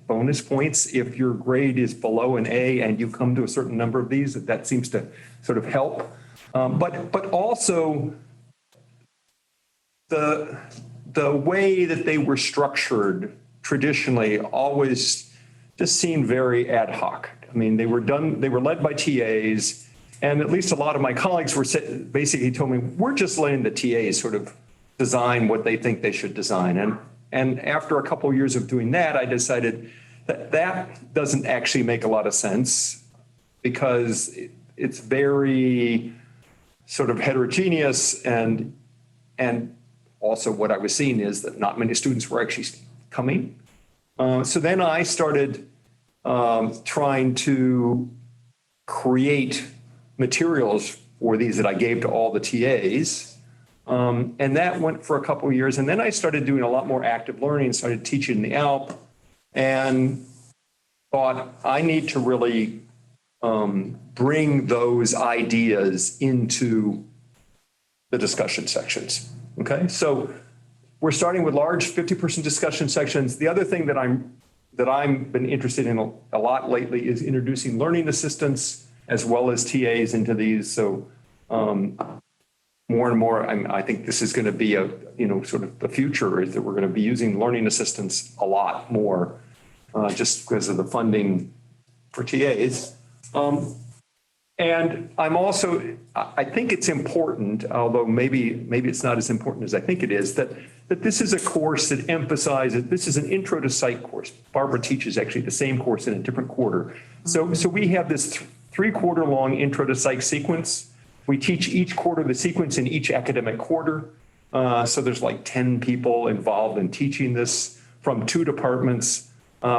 bonus points if your grade is below an A and you come to a certain number of these. That seems to sort of help. But also the way that they were structured traditionally always just seemed very ad hoc. I mean, they were led by TAs, and at least a lot of my colleagues were basically told me, we're just letting the TAs sort of design what they think they should design. And after a couple of years of doing that, I decided that doesn't actually make a lot of sense, because it's very sort of heterogeneous, and also what I was seeing is that not many students were actually coming. So then I started trying to create materials for these that I gave to all the TAs. And that went for a couple of years. And then I started doing a lot more active learning, started teaching in the ALP, and thought I need to really bring those ideas into the discussion sections. Okay, so we're starting with large 50-person discussion sections. The other thing that I've been interested in a lot lately is introducing learning assistants as well as TAs into these. So more and more, I think this is going to be sort of the future, is that we're going to be using learning assistants a lot more, just because of the funding for TAs. And I think it's important, although maybe it's not as important as I think it is, that this is a course that emphasizes, this is an intro to psych course. Barbara teaches actually the same course in a different quarter. So we have this 3-quarter long intro to psych sequence. We teach each quarter the sequence in each academic quarter. So there's like 10 people involved in teaching this from 2 departments.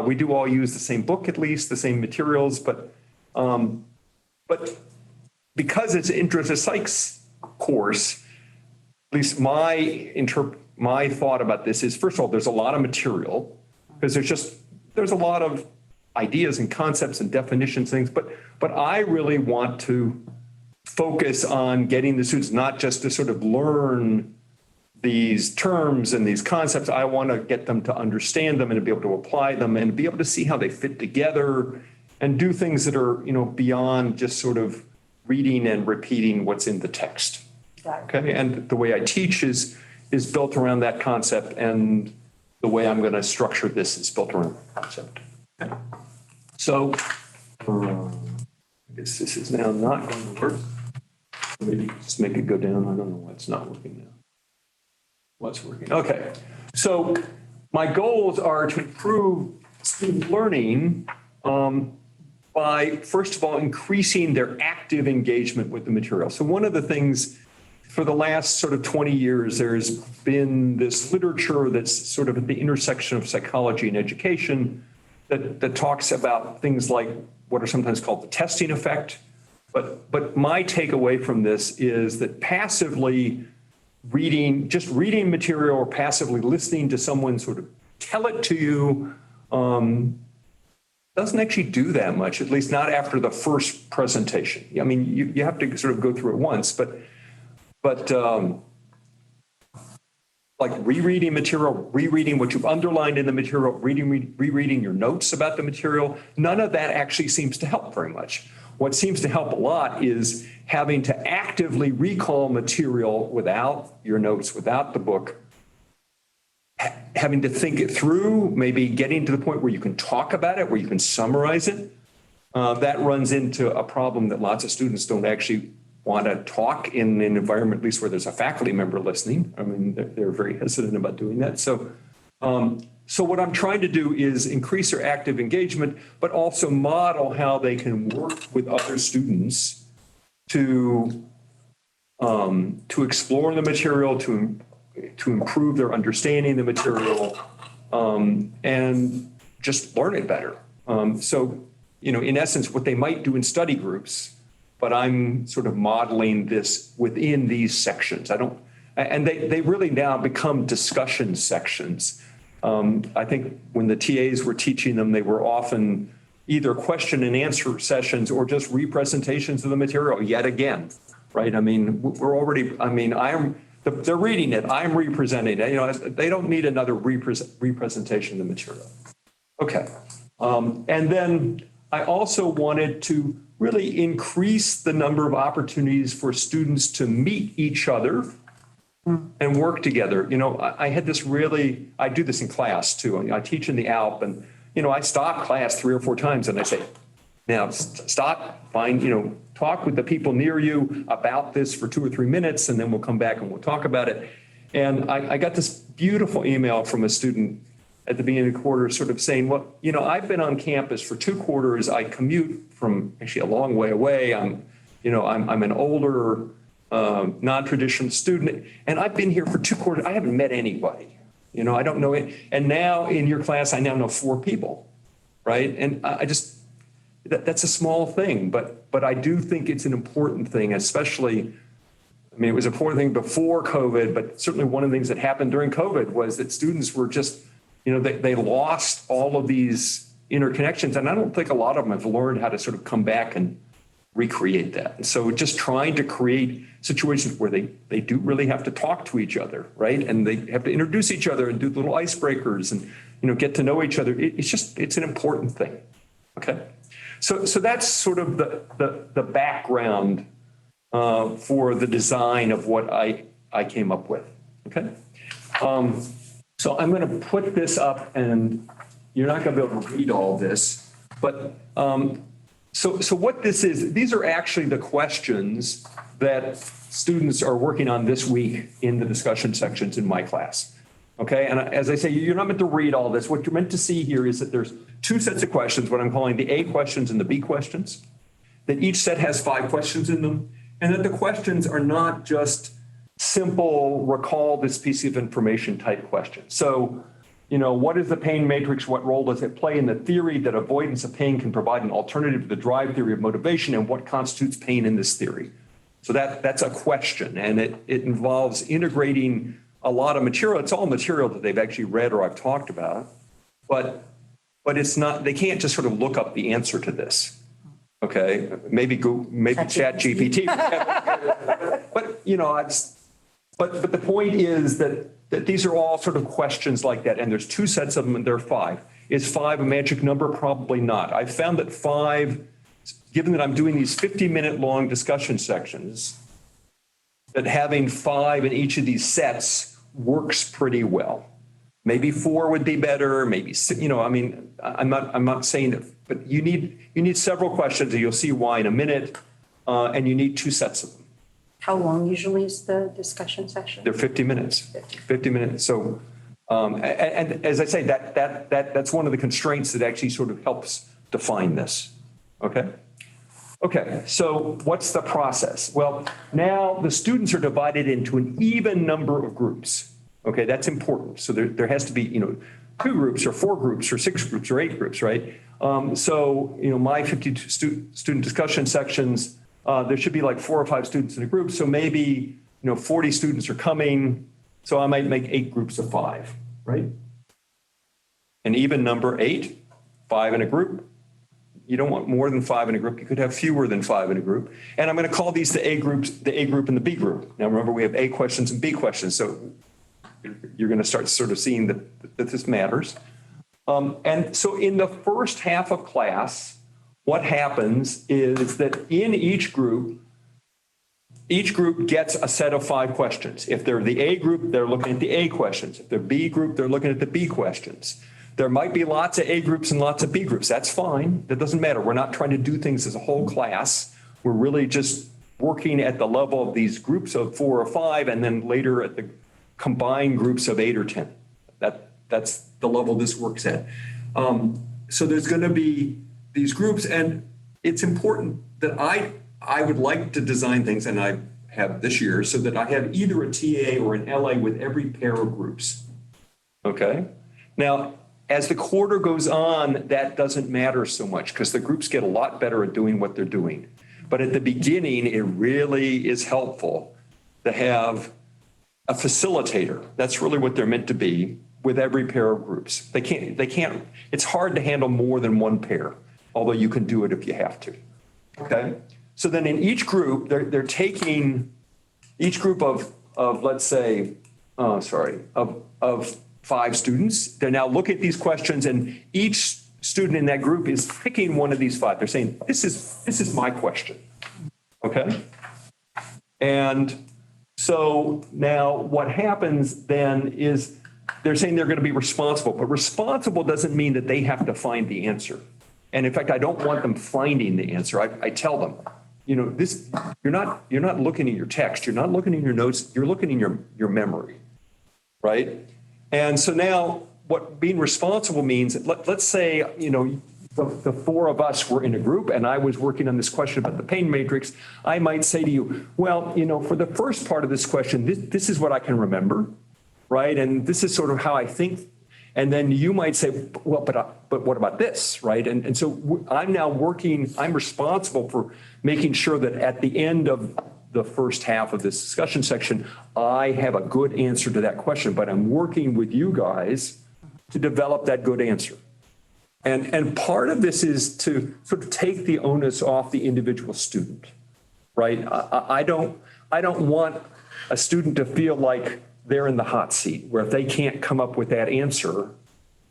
We do all use the same book, at least the same materials, but because it's an intro to psych course, at least my thought about this is, first of all, there's a lot of material, because there's a lot of ideas and concepts and definitions, things, but I really want to focus on getting the students not just to sort of learn these terms and these concepts. I want to get them to understand them and to be able to apply them and be able to see how they fit together and do things that are, beyond just sort of reading and repeating what's in the text. Exactly. Okay, and the way I teach is built around that concept, and the way I'm going to structure this is built around that concept. Okay. So I guess this is now not going to work. Maybe just make it go down. I don't know why it's not working now. What's working? Okay. So my goals are to improve student learning by, first of all, increasing their active engagement with the material. So one of the things, for the last sort of 20 years, there's been this literature that's sort of at the intersection of psychology and education that talks about things like what are sometimes called the testing effect. But my takeaway from this is that passively reading material or passively listening to someone sort of tell it to you doesn't actually do that much, at least not after the first presentation. I mean, you have to sort of go through it once, but like rereading material, rereading what you've underlined in the material, rereading your notes about the material, none of that actually seems to help very much. What seems to help a lot is having to actively recall material without your notes, without the book, having to think it through, maybe getting to the point where you can talk about it, where you can summarize it. That runs into a problem that lots of students don't actually want to talk in an environment, at least where there's a faculty member listening. I mean, they're very hesitant about doing that. So what I'm trying to do is increase their active engagement, but also model how they can work with other students to explore the material, to improve their understanding of the material, and just learn it better. So, in essence, what they might do in study groups, but I'm sort of modeling this within these sections. And they really now become discussion sections. I think when the TAs were teaching them, they were often either question and answer sessions or just representations of the material yet again, right? I mean, they're reading it, I'm representing it. They don't need another representation of the material. Okay. And then I also wanted to really increase the number of opportunities for students to meet each other and work together. I had this really, I do this in class too. I teach in the Alp and, I stop class 3 or 4 times and I say, now stop, talk with the people near you about this for 2 or 3 minutes, and then we'll come back and we'll talk about it. And I got this beautiful email from a student at the beginning of the quarter sort of saying, well, I've been on campus for 2 quarters. I commute from actually a long way away. I'm an older, non-traditional student, and I've been here for 2 quarters. I haven't met anybody. I don't know it. And now in your class, I now know 4 people, right? And that's a small thing, but I do think it's an important thing, especially, it was an important thing before COVID, but certainly one of the things that happened during COVID was that students were just, they lost all of these interconnections. And I don't think a lot of them have learned how to sort of come back and recreate that. And so just trying to create situations where they do really have to talk to each other, right? And they have to introduce each other and do little icebreakers and, get to know each other. It's an important thing, okay? So that's sort of the background for the design of what I came up with, okay? So I'm going to put this up, and you're not going to be able to read all this, but so what this is, these are actually the questions that students are working on this week in the discussion sections in my class, okay? And as I say, you're not meant to read all this. What you're meant to see here is that there's 2 sets of questions, what I'm calling the A questions and the B questions, that each set has 5 questions in them, and that the questions are not just simple recall this piece of information type questions. So, what is the pain matrix? What role does it play in the theory that avoidance of pain can provide an alternative to the drive theory of motivation, and what constitutes pain in this theory? So that's a question, and it involves integrating a lot of material. It's all material that they've actually read or I've talked about, but it's not, they can't just sort of look up the answer to this. Okay, maybe Chat GPT. But the point is that these are all sort of questions like that, and there's 2 sets of them, and there are 5. Is 5 a magic number? Probably not. I've found that 5, given that I'm doing these 50-minute long discussion sections, that having 5 in each of these sets works pretty well. Maybe 4 would be better. Maybe 6, I'm not saying that, but you need several questions, and you'll see why in a minute, and you need 2 sets of them. How long usually is the discussion session? They're 50 minutes. 50 minutes. So, and as I say, that's one of the constraints that actually sort of helps define this. Okay. Okay. So what's the process? Well, now the students are divided into an even number of groups. Okay, that's important. So there has to be, 2 groups or 4 groups or 6 groups or 8 groups, right? So, my 52 student discussion sections, there should be like 4 or 5 students in a group. So maybe, 40 students are coming. So I might make 8 groups of 5, right? An even number, 8, 5 in a group. You don't want more than 5 in a group. You could have fewer than 5 in a group. And I'm going to call these the A groups, the A group and the B group. Now remember, we have A questions and B questions. So you're going to start sort of seeing that this matters. And so in the first half of class, what happens is that in each group gets a set of 5 questions. If they're the A group, they're looking at the A questions. If they're B group, they're looking at the B questions. There might be lots of A groups and lots of B groups. That's fine. That doesn't matter. We're not trying to do things as a whole class. We're really just working at the level of these groups of 4 or 5, and then later at the combined groups of 8 or 10. That's the level this works at. So there's going to be these groups, and it's important that I would like to design things, and I have this year, so that I have either a TA or an LA with every pair of groups. Okay. Now, as the quarter goes on, that doesn't matter so much because the groups get a lot better at doing what they're doing. But at the beginning, it really is helpful to have a facilitator. That's really what they're meant to be with every pair of groups. They can't, it's hard to handle more than 1 pair, although you can do it if you have to. Okay. So then in each group, they're taking each group of let's say, of 5 students. They're now looking at these questions, and each student in that group is picking one of these 5. They're saying, this is my question. Okay? And so now what happens then is they're saying they're going to be responsible, but responsible doesn't mean that they have to find the answer. And in fact, I don't want them finding the answer. I tell them, this, you're not looking at your text, you're not looking at your notes, you're looking in your memory, right? And so now what being responsible means, let's say, the 4 of us were in a group and I was working on this question about the pain matrix. I might say to you, well, for the first part of this question, this is what I can remember, right? And this is sort of how I think. And then you might say, well, but what about this, right? And so I'm now I'm responsible for making sure that at the end of the first half of this discussion section, I have a good answer to that question, but I'm working with you guys to develop that good answer. And part of this is to sort of take the onus off the individual student, right? I don't want a student to feel like they're in the hot seat, where if they can't come up with that answer,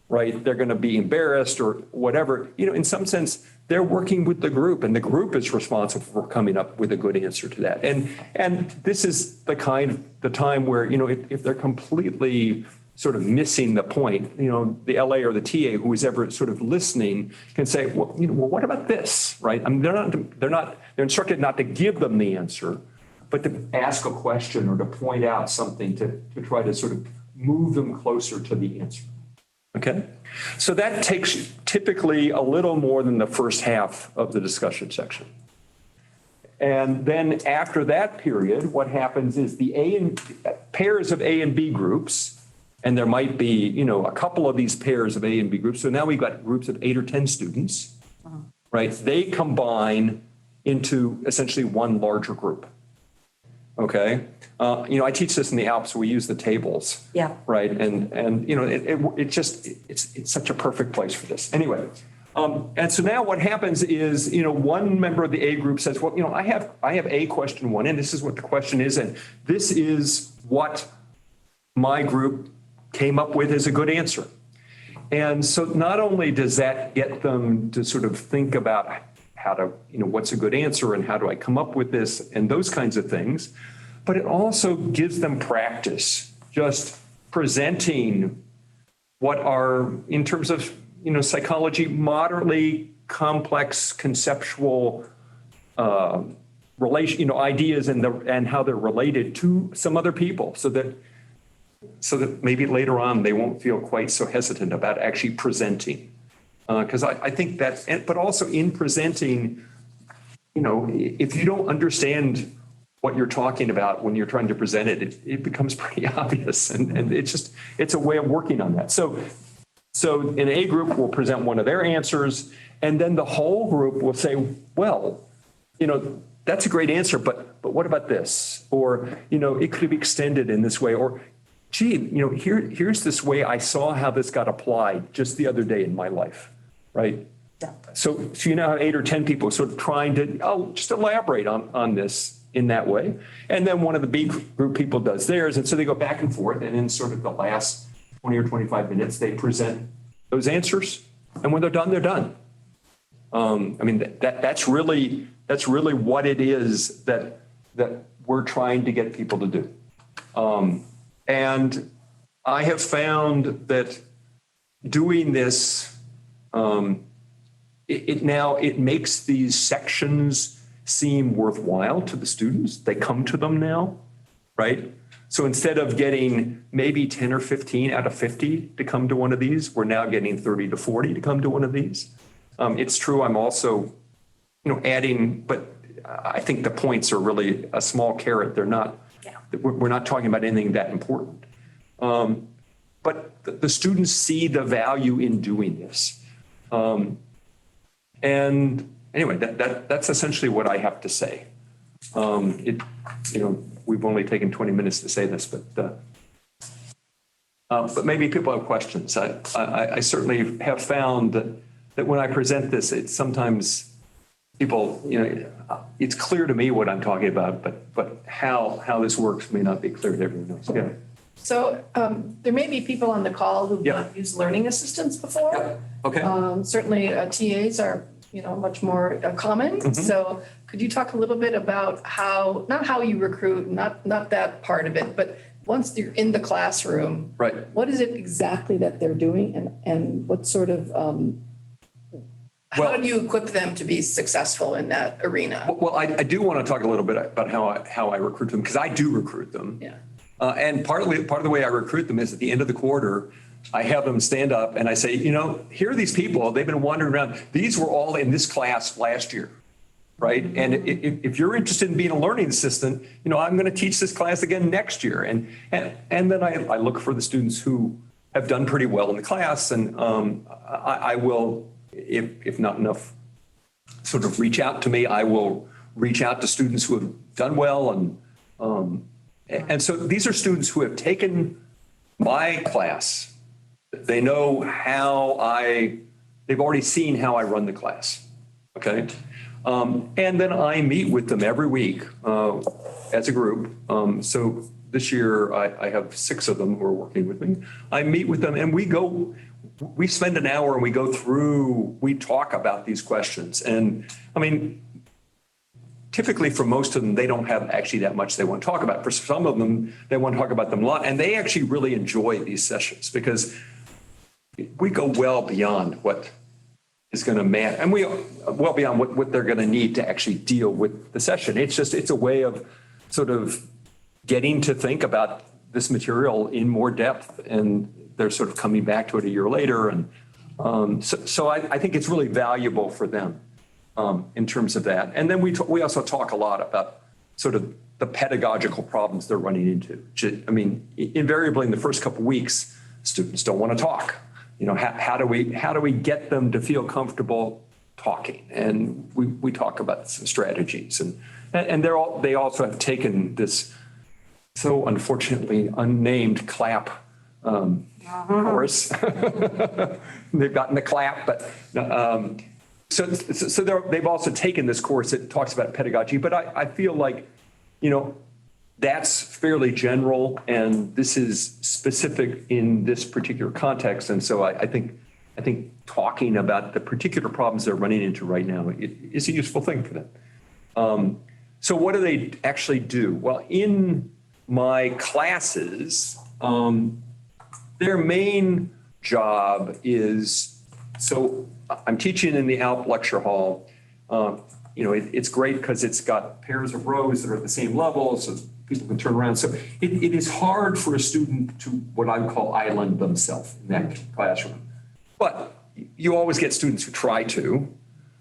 right, they're going to be embarrassed or whatever. In some sense, they're working with the group, and the group is responsible for coming up with a good answer to that. And this is the time where, if they're completely sort of missing the point, the LA or the TA who is ever sort of listening can say, well, what about this, right? I mean, they're instructed not to give them the answer, but to ask a question or to point out something to try to sort of move them closer to the answer. Okay? So that takes typically a little more than the first half of the discussion section. And then after that period, what happens is the pairs of A and B groups, and there might be, a couple of these pairs of A and B groups. So now we've got groups of 8 or 10 students, right? They combine into essentially one larger group. Okay. I teach this in the Alps. We use the tables. Yeah. Right. And it's such a perfect place for this. Anyway. And so now what happens is, one member of the A group says, well, I have A question 1, and this is what the question is. And this is what my group came up with as a good answer. And so not only does that get them to sort of think about how to, what's a good answer and how do I come up with this and those kinds of things, but it also gives them practice just presenting what are, in terms of, psychology, moderately complex conceptual ideas and how they're related to some other people so that maybe later on they won't feel quite so hesitant about actually presenting. Because I think that, but also in presenting, if you don't understand what you're talking about when you're trying to present it, it becomes pretty obvious. And it's a way of working on that. So an A group will present one of their answers, and then the whole group will say, well, that's a great answer, but what about this? Or, it could be extended in this way, or gee, here's this way I saw how this got applied just the other day in my life, right? Yeah. So you now have 8 or 10 people sort of trying to, just elaborate on this in that way. And then one of the B group people does theirs. And so they go back and forth. And in sort of the last 20 or 25 minutes, they present those answers. And when they're done, they're done. That's really what it is that we're trying to get people to do. And I have found that doing this, it makes these sections seem worthwhile to the students. They come to them now, right? So instead of getting maybe 10 or 15 out of 50 to come to one of these, we're now getting 30 to 40 to come to one of these. It's true, I'm also, adding, but I think the points are really a small carrot. They're not, we're not talking about anything that important. But the students see the value in doing this. And anyway, that's essentially what I have to say. We've only taken 20 minutes to say this, but maybe people have questions. I certainly have found that when I present this, it's sometimes people, it's clear to me what I'm talking about, but how this works may not be clear to everyone else. Yeah. So there may be people on the call who've Yeah. not used learning assistants before. Okay. Certainly TAs are, much more common. Mm-hmm. So could you talk a little bit about how, not how you recruit, not that part of it, but once you're in the classroom, Right. what is it exactly that they're doing and what sort of, how do you equip them to be successful in that arena? Well, I do want to talk a little bit about how I recruit them, because I do recruit them. Yeah. And part of the way I recruit them is at the end of the quarter, I have them stand up and I say, here are these people, they've been wandering around. These were all in this class last year, right? And if you're interested in being a learning assistant, I'm going to teach this class again next year. And then I look for the students who have done pretty well in the class, and I will, if not enough sort of reach out to me, I will reach out to students who have done well. And so these are students who have taken my class. They know they've already seen how I run the class, okay? And then I meet with them every week as a group. So this year I have 6 of them who are working with me. I meet with them and we spend an hour and we talk about these questions. And I mean, typically for most of them, they don't have actually that much they want to talk about. For some of them, they want to talk about them a lot. And they actually really enjoy these sessions because we go well beyond what is going to matter. And we well beyond what they're going to need to actually deal with the session. It's a way of sort of getting to think about this material in more depth. And they're sort of coming back to it a year later. And so I think it's really valuable for them. In terms of that. And then we also talk a lot about sort of the pedagogical problems they're running into. I mean, invariably in the first couple of weeks, students don't want to talk. How do we get them to feel comfortable talking? And we talk about some strategies. And they also have taken this so unfortunately unnamed CLAP course. They've gotten the CLAP, but So they've also taken this course that talks about pedagogy, but I feel like, that's fairly general and this is specific in this particular context. And so I think talking about the particular problems they're running into right now is a useful thing for them. So what do they actually do? Well, in my classes, their main job is, so I'm teaching in the Alp lecture hall. It's great because it's got pairs of rows that are at the same level, so people can turn around. So it is hard for a student to what I would call island themselves in that classroom. But you always get students who try to,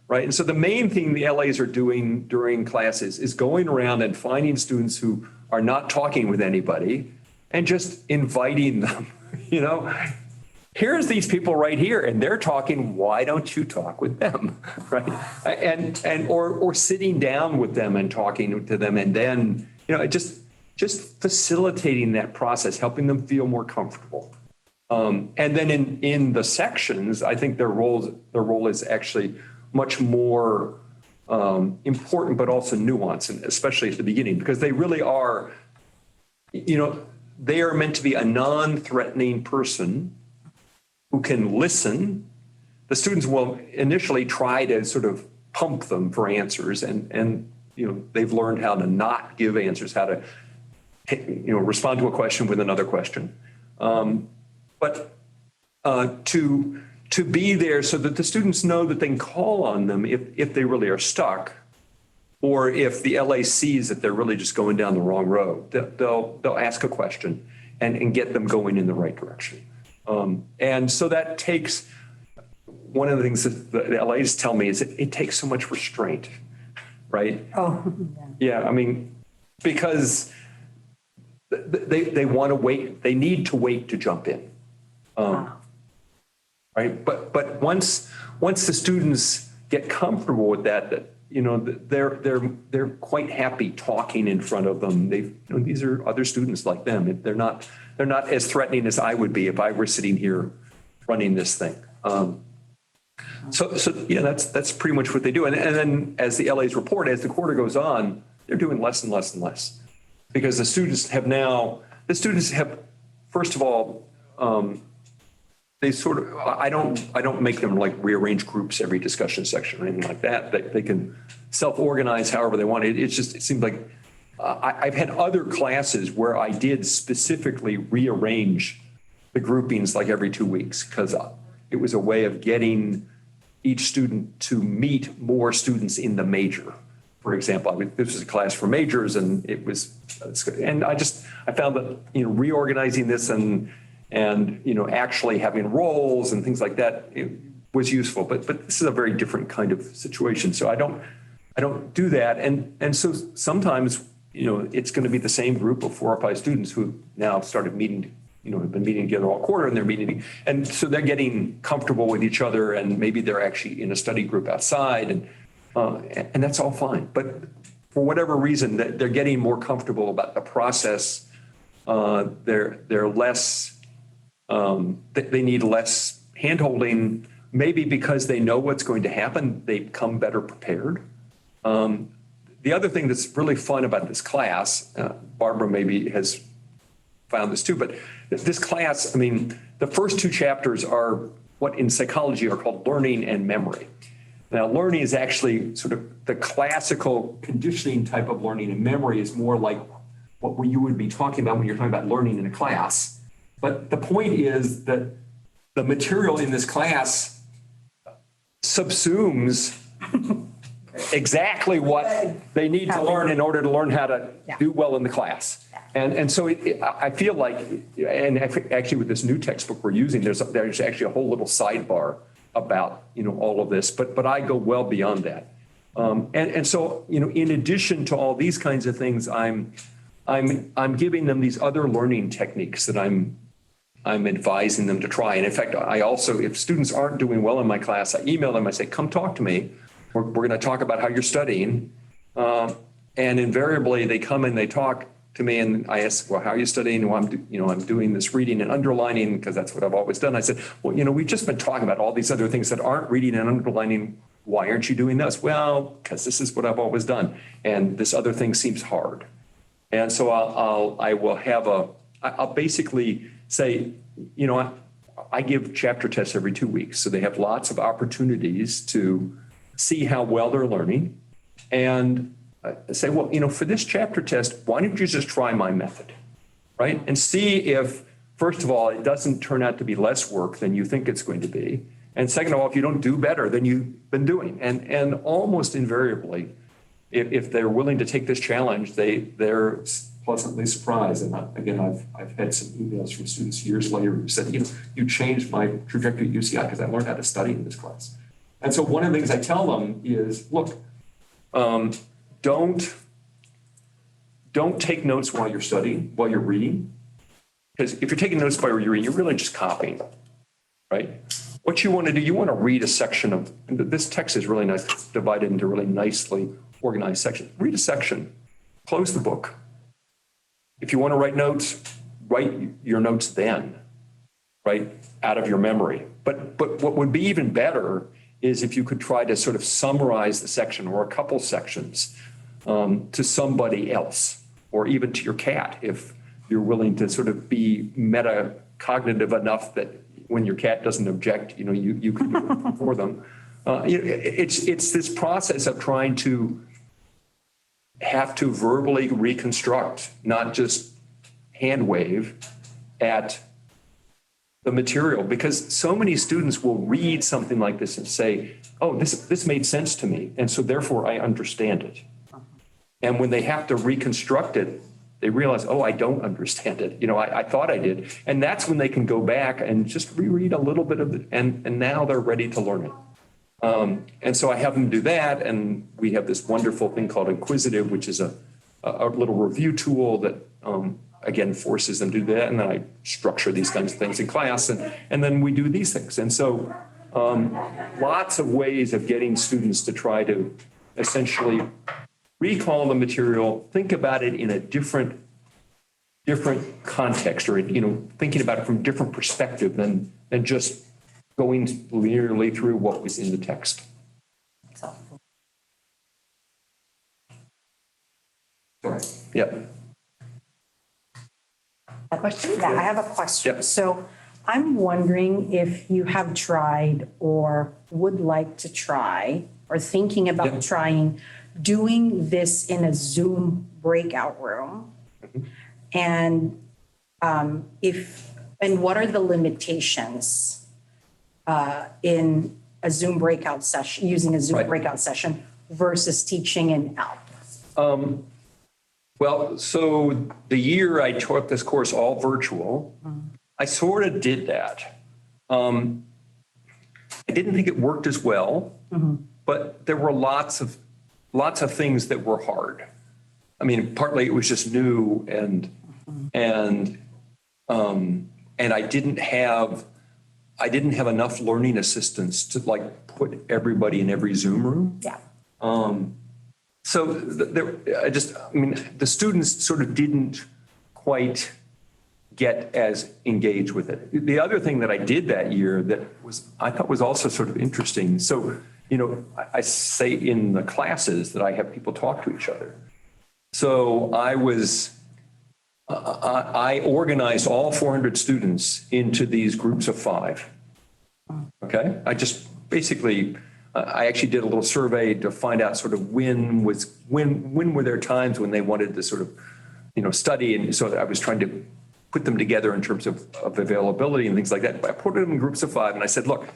right? And so the main thing the LAs are doing during classes is going around and finding students who are not talking with anybody and just inviting them, Here's these people right here and they're talking, why don't you talk with them, right? Or sitting down with them and talking to them and then, just facilitating that process, helping them feel more comfortable. And then in the sections, I think their role is actually much more important, but also nuanced, and especially at the beginning, because they really are, they are meant to be a non-threatening person who can listen. The students will initially try to sort of pump them for answers and they've learned how to not give answers, how to respond to a question with another question. But to be there so that the students know that they can call on them if they really are stuck, or if the LA sees that they're really just going down the wrong road, they'll ask a question and get them going in the right direction. And so that takes, one of the things that the LAs tell me is it takes so much restraint, right? Oh, yeah. I mean, because they want to wait, they need to wait to jump in. Right. But once the students get comfortable with that, they're quite happy talking in front of them. These are other students like them. They're not as threatening as I would be if I were sitting here running this thing. So yeah, that's pretty much what they do. And then as the LAs report, as the quarter goes on, they're doing less and less and less, because the students have first of all, they sort of, I don't make them like rearrange groups every discussion section or anything like that. They can self-organize however they want. It seems like I've had other classes where I did specifically rearrange the groupings like every 2 weeks because it was a way of getting each student to meet more students in the major. For example, this was a class for majors and I found that, reorganizing this and actually having roles and things like that, it was useful, but this is a very different kind of situation. So I don't do that. And so sometimes, it's going to be the same group of 4 or 5 students who now started meeting, have been meeting together all quarter and they're meeting. And so they're getting comfortable with each other and maybe they're actually in a study group outside and that's all fine. But for whatever reason, they're getting more comfortable about the process. They're less, they need less handholding, maybe because they know what's going to happen. They come better prepared. The other thing that's really fun about this class, Barbara maybe has found this too, but this class, the first 2 chapters are what in psychology are called learning and memory. Now, learning is actually sort of the classical conditioning type of learning, and memory is more like what you would be talking about when you're talking about learning in a class. But the point is that the material in this class subsumes exactly what they need to learn in order to learn how to do well in the class. And so I feel like, and actually with this new textbook we're using, there's actually a whole little sidebar about, all of this, but I go well beyond that. And so, in addition to all these kinds of things, I'm giving them these other learning techniques that I'm advising them to try. And in fact, I also, if students aren't doing well in my class, I email them, I say, come talk to me. We're going to talk about how you're studying. And invariably they come and they talk to me and I ask, well, how are you studying? Well, I'm doing this reading and underlining because that's what I've always done. I said, well, we've just been talking about all these other things that aren't reading and underlining. Why aren't you doing this? Well, because this is what I've always done. And this other thing seems hard. And so I'll basically say, I give chapter tests every 2 weeks. So they have lots of opportunities to see how well they're learning and say, well, for this chapter test, why don't you just try my method, right? And see if, first of all, it doesn't turn out to be less work than you think it's going to be. And second of all, if you don't do better than you've been doing. And almost invariably, if they're willing to take this challenge, they're pleasantly surprised. And again, I've had some emails from students years later who said, you changed my trajectory at UCI because I learned how to study in this class. And so one of the things I tell them is, look, don't take notes while you're studying, while you're reading. Because if you're taking notes while you're reading, you're really just copying, right? What you want to do, you want to read a section of, this text is really nice, it's divided into really nicely organized sections. Read a section, close the book. If you want to write notes, write your notes then, right, out of your memory. But what would be even better is if you could try to sort of summarize the section or a couple sections to somebody else, or even to your cat, if you're willing to sort of be metacognitive enough that when your cat doesn't object, you can do it for them. It's this process of trying to have to verbally reconstruct, not just hand wave at the material, because so many students will read something like this and say, oh, this made sense to me, and so therefore I understand it. And when they have to reconstruct it, they realize, oh, I don't understand it. I thought I did. And that's when they can go back and just reread a little bit of it, and now they're ready to learn it. And so I have them do that, and we have this wonderful thing called Inquisitive, which is a little review tool that, again, forces them to do that. And then I structure these kinds of things in class, and then we do these things. And so lots of ways of getting students to try to essentially recall the material, think about it in a different context, or, thinking about it from a different perspective than just going linearly through what was in the text. That's helpful. Sorry. Yep. Question? Yeah, I have a question. Yep. So I'm wondering if you have tried or would like to try or thinking about Yep. trying doing this in a Zoom breakout room. And what are the limitations in a Zoom breakout session, using a Zoom Right. breakout session versus teaching in ALP? Well, so the year I taught this course all virtual, I sort of did that. I didn't think it worked as well, but there were lots of things that were hard. I mean, partly it was just new and I didn't have enough learning assistants to like put everybody in every Zoom room. Yeah. So the students sort of didn't quite get as engaged with it. The other thing that I did that year that I thought was also sort of interesting. So, I say in the classes that I have people talk to each other. So I organized all 400 students into these groups of 5. Okay. I just basically, I actually did a little survey to find out sort of when were there times when they wanted to sort of, study. And so I was trying to put them together in terms of availability and things like that. But I put them in groups of 5 and I said, look,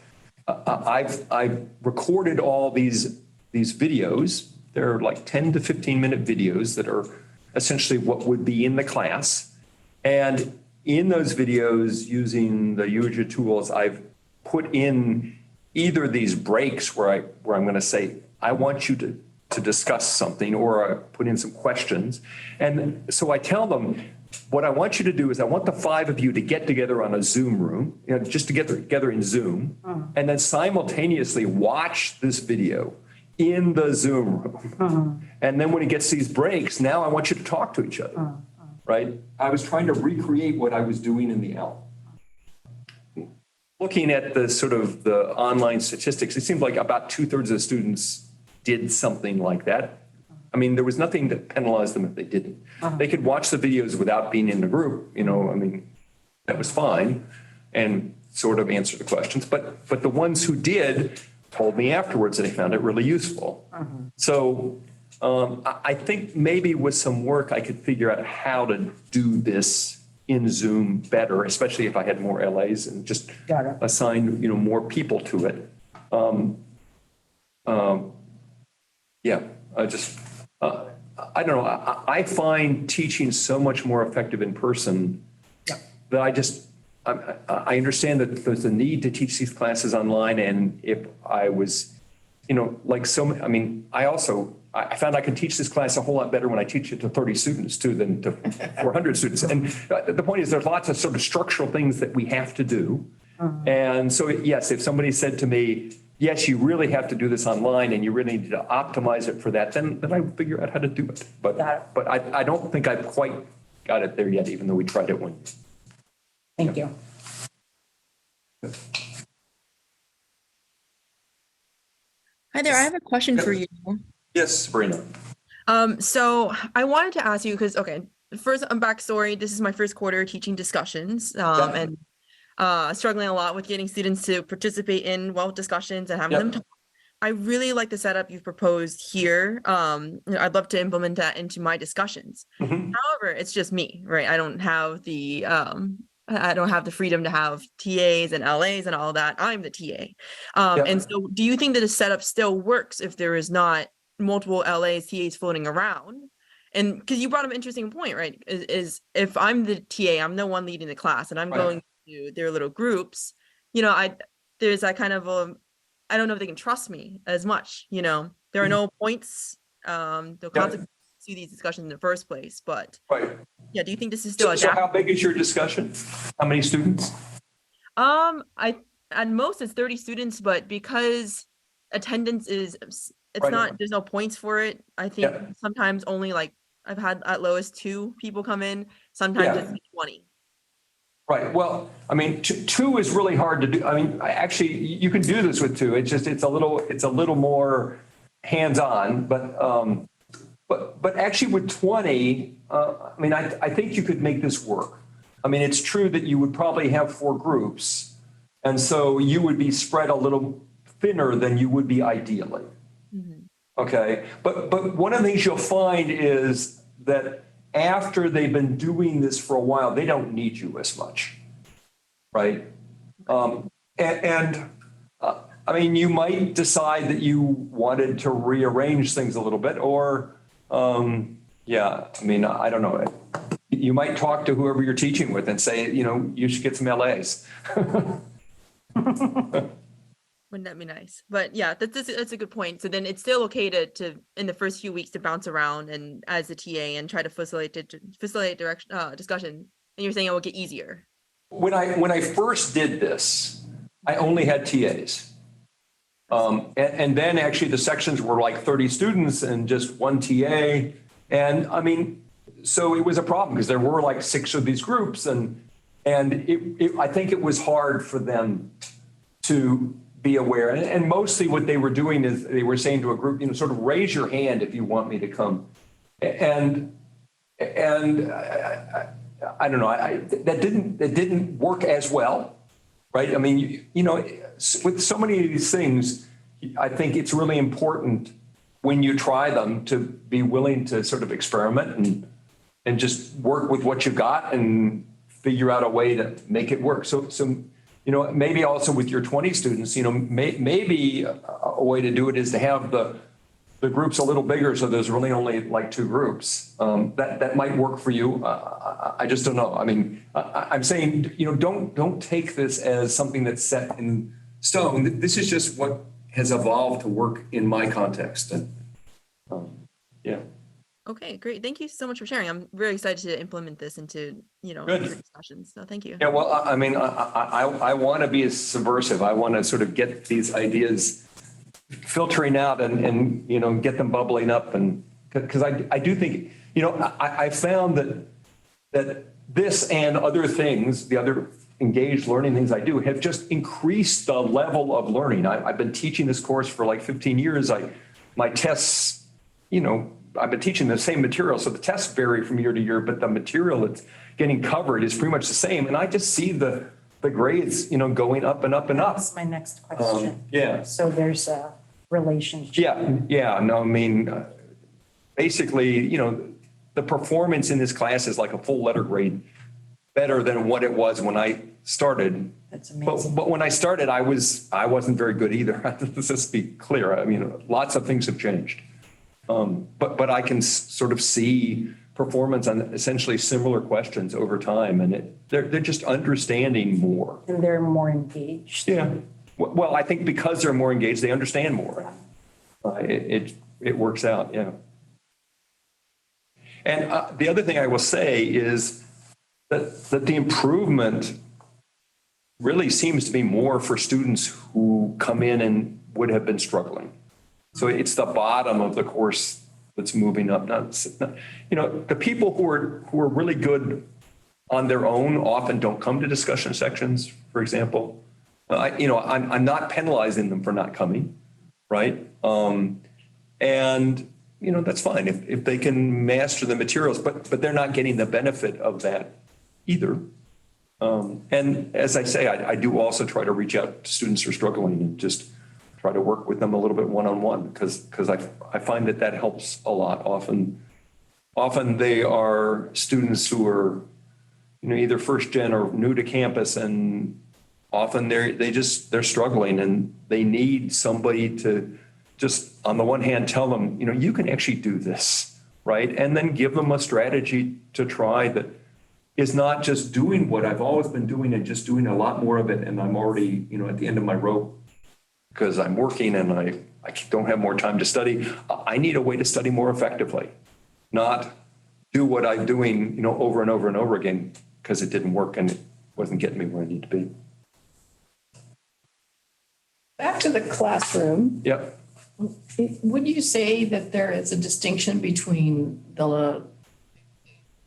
I've recorded all these videos. They're like 10 to 15 minute videos that are essentially what would be in the class. And in those videos, using the usual tools, I've put in either these breaks where I'm going to say, I want you to discuss something, or I put in some questions. And so I tell them, what I want you to do is I want the 5 of you to get together on a Zoom room, just to get together in Zoom, and then simultaneously watch this video in the Zoom room. And then when it gets these breaks, now I want you to talk to each other, right? I was trying to recreate what I was doing in the ALP. Looking at the sort of the online statistics, it seemed like about 2/3 of the students did something like that. I mean, there was nothing that penalized them if they didn't. They could watch the videos without being in the group, that was fine, and sort of answer the questions. But the ones who did told me afterwards that they found it really useful. So I think maybe with some work, I could figure out how to do this in Zoom better, especially if I had more LAs and just assign, more people to it. I don't know. I find teaching so much more effective in person that I understand that there's a need to teach these classes online. And if I was, I found I can teach this class a whole lot better when I teach it to 30 students too than to 400 students. And the point is there's lots of sort of structural things that we have to do. And so, yes, if somebody said to me, yes, you really have to do this online and you really need to optimize it for that, then I would figure out how to do it. But I don't think I've quite got it there yet, even though we tried it one year. Thank you. Hi there, I have a question for you. Yes, Sabrina. So I wanted to ask you, because, first backstory, this is my first quarter teaching discussions, and struggling a lot with getting students to participate in discussions and having them talk. I really like the setup you've proposed here. I'd love to implement that into my discussions. However, it's just me, right? I don't have the freedom to have TAs and LAs and all that. I'm the TA. And so do you think that a setup still works if there is not multiple LAs, TAs floating around? And because you brought up an interesting point, right? Is if I'm the TA, I'm the one leading the class and I'm going to their little groups, there's that kind of I don't know if they can trust me as much, there are no points, no consequences to these discussions in the first place, but do you think this is still So how big is your discussion? How many students? At most it's 30 students, but because attendance is, not, there's no points for it. I think sometimes only I've had at lowest 2 people come in, sometimes it's 20. Right. Well, I mean, 2 is really hard to do. I mean, actually, you can do this with 2. It's just it's a little more hands-on. But actually, with 20, I think you could make this work. I mean, it's true that you would probably have 4 groups. And so you would be spread a little thinner than you would be ideally. Okay. But one of the things you'll find is that after they've been doing this for a while, they don't need you as much. Right. I mean, you might decide that you wanted to rearrange things a little bit, or, yeah, I mean, I don't know. You might talk to whoever you're teaching with and say, you know, you should get some LAs. Wouldn't that be nice? But yeah, that's a good point. So then it's still okay to in the first few weeks to bounce around and as a TA and try to facilitate direction discussion. And you're saying it will get easier. When I first did this, I only had TAs. And then actually the sections were like 30 students and just 1 TA. And I mean, so it was a problem because there were like 6 of these groups, and I think it was hard for them to be aware. And mostly what they were doing is they were saying to a group, you know, sort of raise your hand if you want me to come. And I don't know, that didn't work as well, right? I mean, you know, with so many of these things, I think it's really important when you try them to be willing to sort of experiment and just work with what you got and figure out a way to make it work. So you know, maybe also with your 20 students, you know, maybe a way to do it is to have the groups a little bigger, so there's really only like 2 groups. That might work for you. I just don't know. I mean, I'm saying, you know, don't take this as something that's set in stone. This is just what has evolved to work in my context. And yeah. Okay, great. Thank you so much for sharing. I'm very excited to implement this into, you know, Good. future discussions. So thank you. Yeah, well, I mean, I want to be subversive. I want to sort of get these ideas filtering out and you know, get them bubbling up. And because I do think, you know, I found that this and other things, the other engaged learning things I do, have just increased the level of learning. I've been teaching this course for like 15 years. My tests, you know, I've been teaching the same material, so the tests vary from year to year, but the material that's getting covered is pretty much the same. And I just see the grades, you know, going up and up and up. That's my next question. Yeah. So there's a relationship. Yeah. No, I mean, basically, you know, the performance in this class is like a full letter grade better than what it was when I started. That's amazing. But when I started, I wasn't very good either. Let's just be clear. I mean, lots of things have changed. But I can sort of see performance on essentially similar questions over time, and they're just understanding more. And they're more engaged. Yeah. Well, I think because they're more engaged, they understand more. It works out. Yeah. And the other thing I will say is that the improvement really seems to be more for students who come in and would have been struggling. So it's the bottom of the course that's moving up. Not, you know, the people who are really good on their own often don't come to discussion sections, for example. You know, I'm not penalizing them for not coming, right? And, you know, that's fine if they can master the materials, but they're not getting the benefit of that either. And as I say, I do also try to reach out to students who are struggling and just try to work with them a little bit one-on-one because I find that helps a lot. Often they are students who are, you know, either first gen or new to campus, and often they're struggling and they need somebody to just, on the one hand, tell them, you know, you can actually do this, right? And then give them a strategy to try that is not just doing what I've always been doing and just doing a lot more of it, and I'm already, you know, at the end of my rope because I'm working and I don't have more time to study. I need a way to study more effectively, not do what I'm doing, you know, over and over and over again because it didn't work and it wasn't getting me where I need to be. Back to the classroom. Yep. Would you say that there is a distinction between the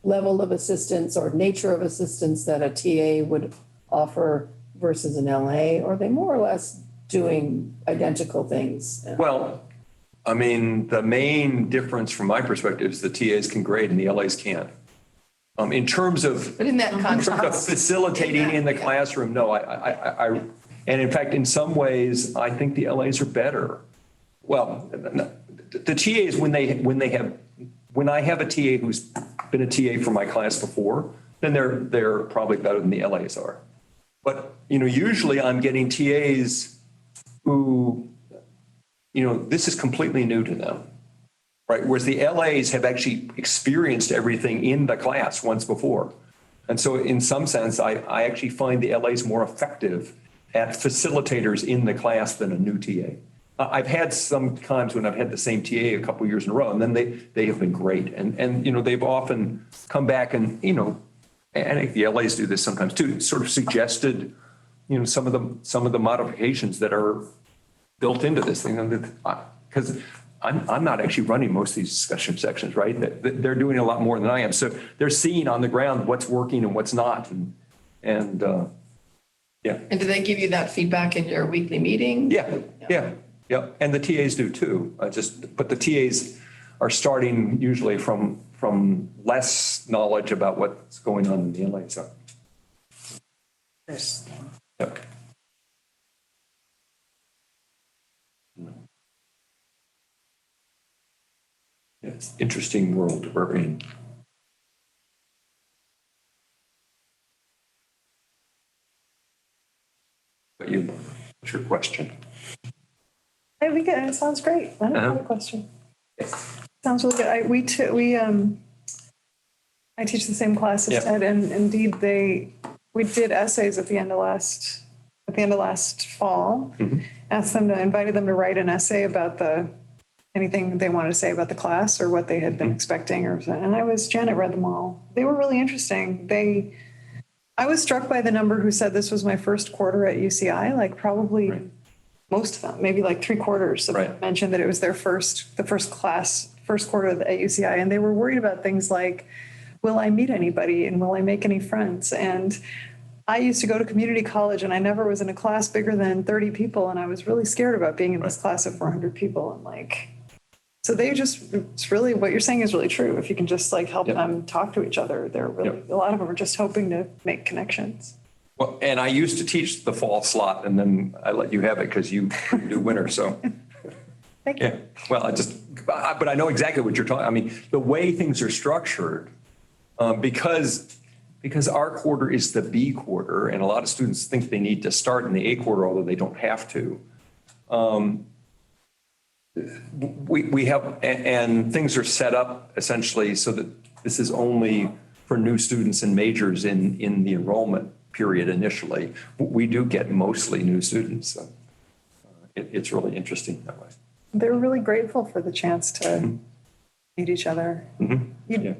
level of assistance or nature of assistance that a TA would offer versus an LA, or are they more or less doing identical things? Well, I mean, the main difference from my perspective is the TAs can grade and the LAs can't. In terms of But in that context. facilitating in the classroom, no, and in fact, in some ways, I think the LAs are better. Well, the TAs, when I have a TA who's been a TA for my class before, then they're probably better than the LAs are. But, usually I'm getting TAs who, this is completely new to them. Right, whereas the LAs have actually experienced everything in the class once before. And so in some sense, I actually find the LAs more effective at facilitators in the class than a new TA. I've had some times when I've had the same TA a couple of years in a row, and then they have been great. And they've often come back and, and I think the LAs do this sometimes too, sort of suggested, some of the modifications that are built into this thing. Because I'm not actually running most of these discussion sections, right? They're doing a lot more than I am. So they're seeing on the ground what's working and what's not. And yeah. And do they give you that feedback in your weekly meeting? Yeah. And the TAs do too. But the TAs are starting usually from less knowledge about what's going on in the LA. So. Yep. It's an interesting world we're in. But what's your question? I think it sounds great. I don't have a question. Sounds really good. I teach the same class as Ted, and indeed we did essays at the end of last fall. Asked them invited them to write an essay about anything they wanted to say about the class or what they had been expecting, Janet read them all. They were really interesting. I was struck by the number who said this was my first quarter at UCI, like probably most of them, maybe like 3/4 of them mentioned that it was the first quarter at UCI. And they were worried about things like, will I meet anybody and will I make any friends? And I used to go to community college and I never was in a class bigger than 30 people. And I was really scared about being in this class of 400 people. And so it's really, what you're saying is really true. If you can just help them talk to each other, they're really, a lot of them are just hoping to make connections. Well, and I used to teach the fall slot and then I let you have it because you do winter. So Thank you. yeah, well, but I know exactly what you're talking. I mean, the way things are structured, because our quarter is the B quarter and a lot of students think they need to start in the A quarter, although they don't have to. We have, and things are set up essentially so that this is only for new students and majors in the enrollment period initially. We do get mostly new students. So it's really interesting that way. They're really grateful for the chance to meet each other. Yeah.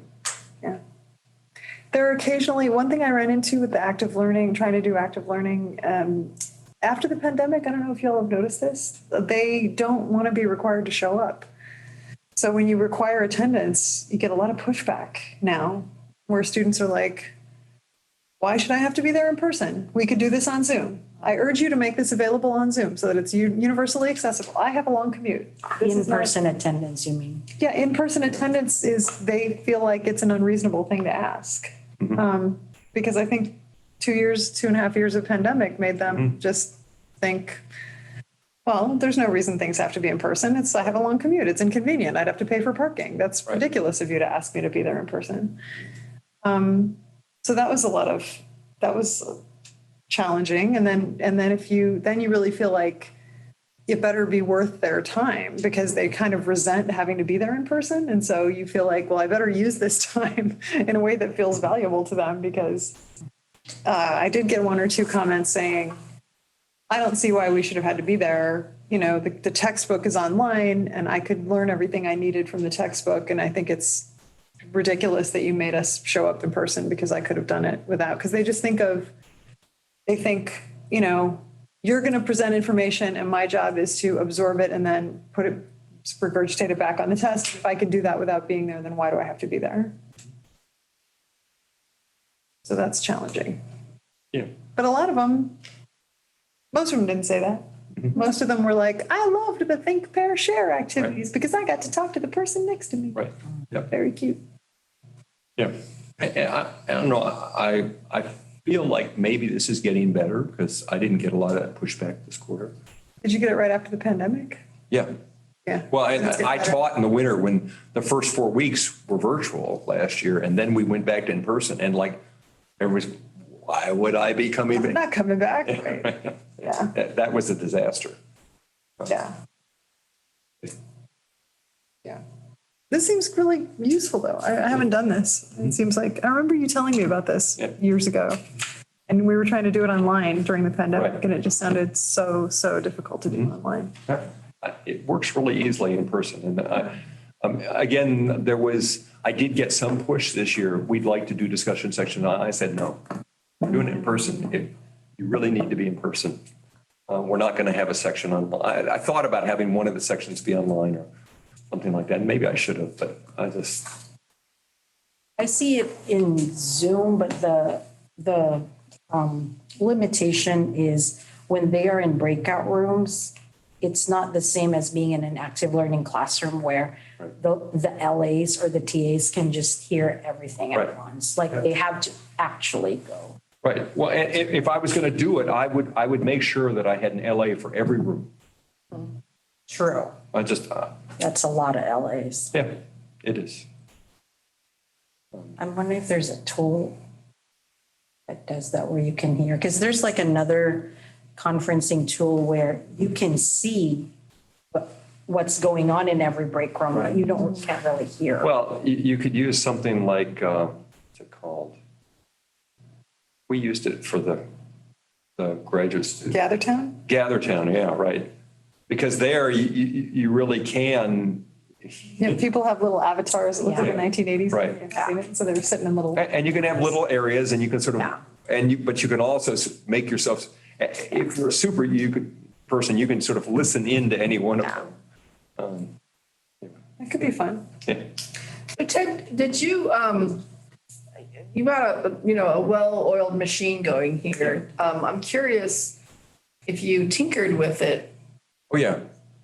There are occasionally, one thing I ran into with the active learning, trying to do active learning, after the pandemic, I don't know if y'all have noticed this, they don't want to be required to show up. So when you require attendance, you get a lot of pushback now where students are like, why should I have to be there in person? We could do this on Zoom. I urge you to make this available on Zoom so that it's universally accessible. I have a long commute. In-person attendance, you mean? Yeah, in-person attendance they feel like it's an unreasonable thing to ask. Because I think 2.5 years of pandemic made them just think, well, there's no reason things have to be in person. I have a long commute. It's inconvenient. I'd have to pay for parking. That's ridiculous of you to ask me to be there in person. So that was challenging. And then you really feel like it better be worth their time because they kind of resent having to be there in person. And so you feel like, well, I better use this time in a way that feels valuable to them because I did get 1 or 2 comments saying, I don't see why we should have had to be there. The textbook is online and I could learn everything I needed from the textbook. And I think it's ridiculous that you made us show up in person because I could have done it without, because they just think, you're going to present information and my job is to absorb it and then regurgitate it back on the test. If I can do that without being there, then why do I have to be there? So that's challenging. Yeah. But most of them didn't say that. Most of them were like, I loved the think, pair, share activities because I got to talk to the person next to me. Right. Yep. Very cute. Yeah. I don't know, I feel like maybe this is getting better because I didn't get a lot of that pushback this quarter. Did you get it right after the pandemic? Yeah. Yeah. Well, It's getting I better. taught in the winter when the first 4 weeks were virtual last year, and then we went back to in person, and like, everybody's, why would I be coming back? Not coming back, right? Yeah, That was a disaster. yeah. Yeah. This seems really useful, though. I haven't done this. It seems like, I remember you telling me about this Yeah. years ago. And we were trying to do it online during the pandemic, Right. and it just sounded so difficult to do online. It works really easily in person. And again, I did get some push this year. We'd like to do discussion section. I said, no, we're doing it in person. You really need to be in person. We're not going to have a section online. I thought about having one of the sections be online or something like that. Maybe I should have, but I see it in Zoom, but the limitation is when they are in breakout rooms, it's not the same as being in an active learning classroom where the LAs or the TAs can just hear everything Right. at once. Like they have to actually go. right. Well, and if I was going to do it, I would make sure that I had an LA for every room. True. That's a lot of LAs. Yeah, it is. I'm wondering if there's a tool that does that where you can hear, because there's like another conferencing tool where you can see what's going on in every break room, but you can't really hear. Well, you could use something like, what's it called? We used it for the graduate students. GatherTown? GatherTown, yeah, right. Because there you really can. Yeah, people have little avatars that look like the Yeah. Right. 1980s. I've seen it. So they were sitting in little. And you can have little areas and you can sort of, Yeah. but you can also make yourself, if you're a super person, you can sort of listen into any one of them. It could be fun. Yeah. So Ted, did you, you got a well-oiled machine going here. I'm curious if you tinkered with it. Oh, yeah.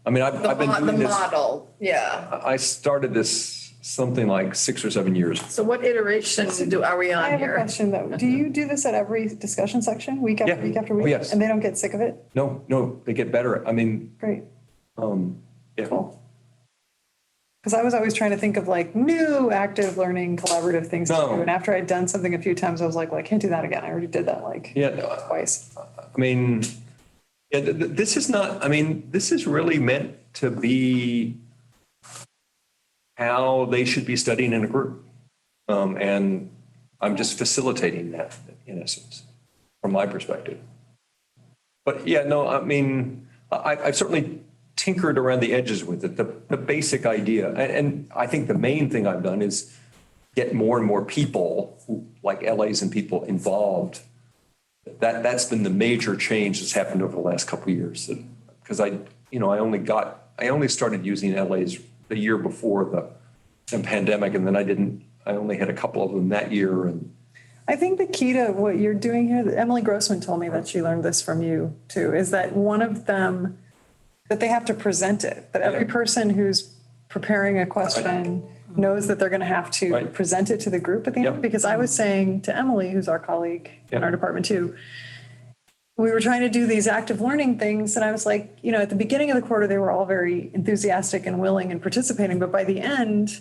I mean, I've been The doing this. model, yeah. I started this something like 6 or 7 years. So what iteration are we I on have a here? question though. Do you do this at every discussion section, week after Yeah. week after Oh, week? yes. And they don't get sick of it? No, they get better. I mean, Great. yeah. Because I was always trying to think of like new active learning collaborative things to No. do. And after I'd done something a few times, I was like, well, I can't do that again. I already did that like Yeah. twice. I mean, yeah, this is not, I mean, this is really meant to be how they should be studying in a group. And I'm just facilitating that in essence, from my perspective. But yeah, no, I mean, I've certainly tinkered around the edges with it, the basic idea. And I think the main thing I've done is get more and more people, like LAs and people involved. That's been the major change that's happened over the last couple of years. Because I only started using LAs the year before the pandemic, and then I only had a couple of them that year. And I think the key to what you're doing here, Emily Grossman told me that she learned this from you too, is that one of them, that they have to present it, that every person who's preparing a question knows that they're going to have to Right. present it to the group at the end. Yep. Because I was saying to Emily, who's our colleague in our department too, we were trying to do these active learning things. And I was like, at the beginning of the quarter, they were all very enthusiastic and willing and participating. But by the end,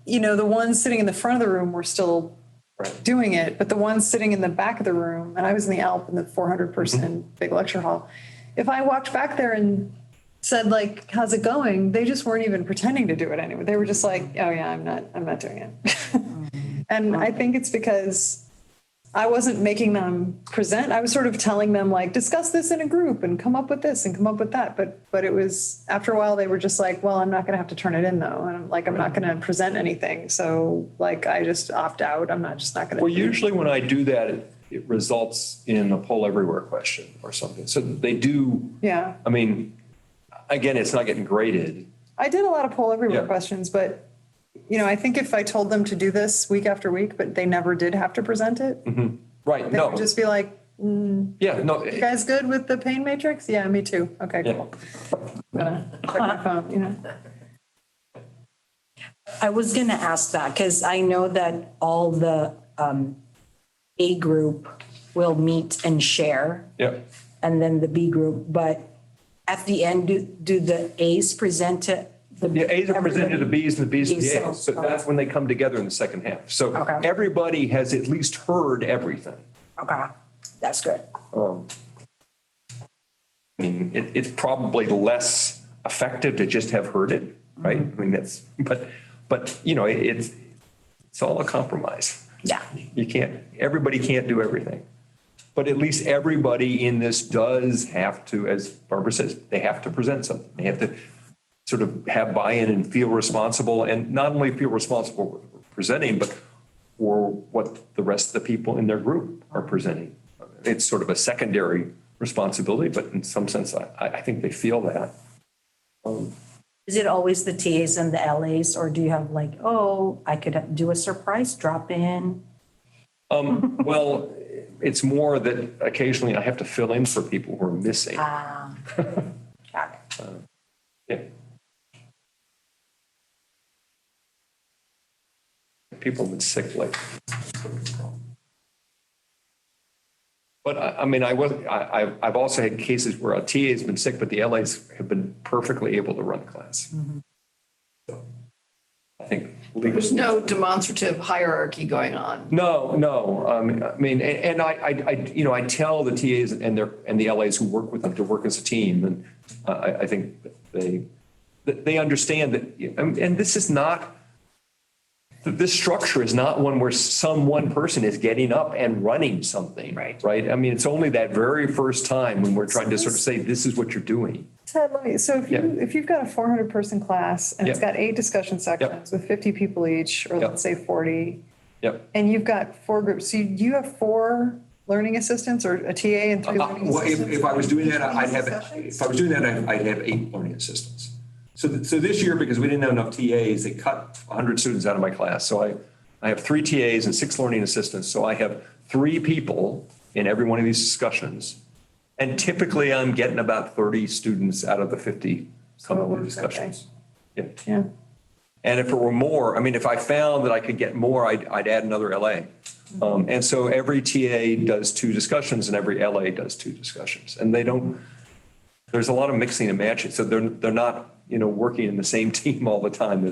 the ones sitting in the front of the room were still doing it. But the ones sitting in the back of the room, and I was in the ALP in the 400 person big lecture hall. If I walked back there and said like, how's it going? They just weren't even pretending to do it anyway. They were just like, oh yeah, I'm not doing it. And I think it's because I wasn't making them present. I was sort of telling them like, discuss this in a group and come up with this and come up with that. But it was after a while, they were just like, well, I'm not going to have to turn it in though. And I'm not going to present anything. So like, I just opt out. I'm not going to. well, usually when I do that, it results in a poll everywhere question or something. So they do. Yeah. I mean, again, it's not getting graded. I did a lot of poll everywhere Yeah. questions, but I think if I told them to do this week after week, but they never did have to present it, Right. they No. would just be like, Yeah. No. you guys good with the pain matrix? Yeah, me too. Okay, Yeah. cool. I'm gonna check my phone, I was gonna ask that, because I know that all the A group will meet and share, Yep. and then the B group, but at the end, do the As present to the? The A's are presented to the B's and the B's to the B's, A's. So that's when they come together in the second half. So Okay. everybody has at least heard everything. Okay, that's good. I mean, it's probably less effective to just have heard it, right? I mean, but you know, it's all a compromise. Yeah. Everybody can't do everything. But at least everybody in this does have to, as Barbara says, they have to present something. They have to sort of have buy-in and feel responsible, and not only feel responsible for presenting, but for what the rest of the people in their group are presenting. It's sort of a secondary responsibility, but in some sense, I think they feel that. Is it always the TAs and the LAs, or do you have like, oh, I could do a surprise drop in? Well, it's more that occasionally I have to fill in for people who are missing. Got it. Yeah. People have been sick lately. But I mean, I've also had cases where a TA has been sick, but the LAs have been perfectly able to run the class. So I think. There's no demonstrative hierarchy going on. No. I mean, and I tell the TAs and the LAs who work with them to work as a team, and I think they understand that, and this is not. This structure is not one where one person is getting up and running something. Right. I mean, it's only that very first time when we're trying to sort of say, this is what you're doing. Ted, so if you've got a 400-person class and it's Yep. got 8 discussion sections with 50 people each, or Yep. let's say 40, Yep. and you've got 4 groups, so you have 4 learning assistants, or a TA and 3 learning Well, assistants? if I was doing that, Between I'd have, discussions? if I was doing that, I'd have 8 learning assistants. So this year, because we didn't have enough TAs, they cut 100 students out of my class. So I have 3 TAs and 6 learning assistants. So I have 3 people in every one of these discussions. And typically I'm getting about 30 students out of the 50 coming to the discussions. Yeah. Yeah. And if it were more, I mean, if I found that I could get more, I'd add another LA. And so every TA does 2 discussions and every LA does 2 discussions. And there's a lot of mixing and matching. So they're not, working in the same team all the time.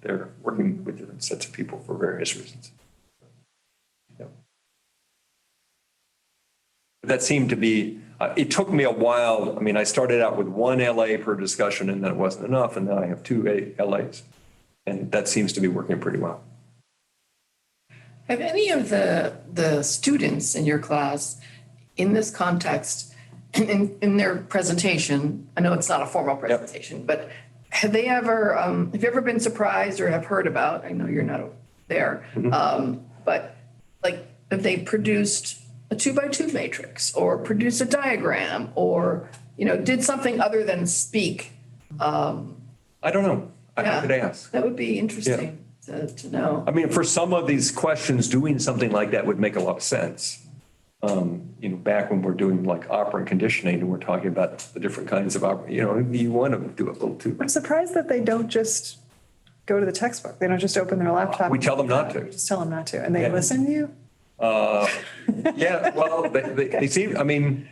They're working with different sets of people for various reasons. Yeah. That seemed to be, it took me a while. I mean, I started out with 1 LA per discussion and then it wasn't enough. And now I have 2 LAs. And that seems to be working pretty well. Have any of the students in your class, in this context, in their presentation, I know it's not a formal presentation, but have you ever been surprised or have heard about, I know you're not there, but like if they produced a 2x2 matrix or produced a diagram or, did something other than speak? I don't know. I could ask. That would be interesting to know. I mean, for some of these questions, doing something like that would make a lot of sense. Back when we're doing like operant conditioning and we're talking about the different kinds of you want to do a little too. I'm surprised that they don't just go to the textbook. They don't just open their laptop. We tell them not to. We just tell them not to, and they Yeah. listen to you? Yeah, well, they seem, I mean,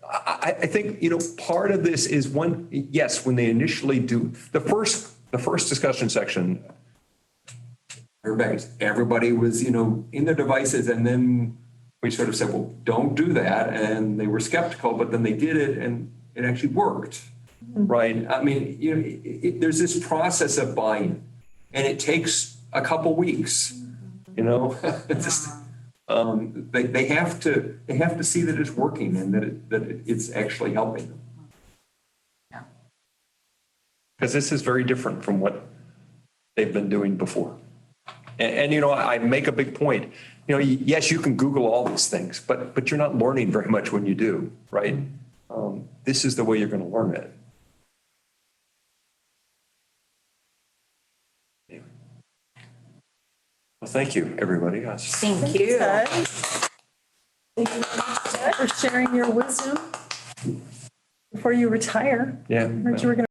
I think, part of this is when they initially do, the first discussion section, everybody was, in their devices, and then we sort of said, well, don't do that. And they were skeptical, but then they did it and it actually worked. right? I mean, there's this process of buy-in and it takes a couple weeks, Just, they have to see that it's working and that it's actually helping them. Because this is very different from what they've been doing before. And I make a big point. Yes, you can Google all these things, but you're not learning very much when you do, right? This is the way you're going to learn it. Anyway. Well, thank you, everybody. Thank you. Ted. Thank you for sharing your wisdom before you retire. Yeah. I heard you were going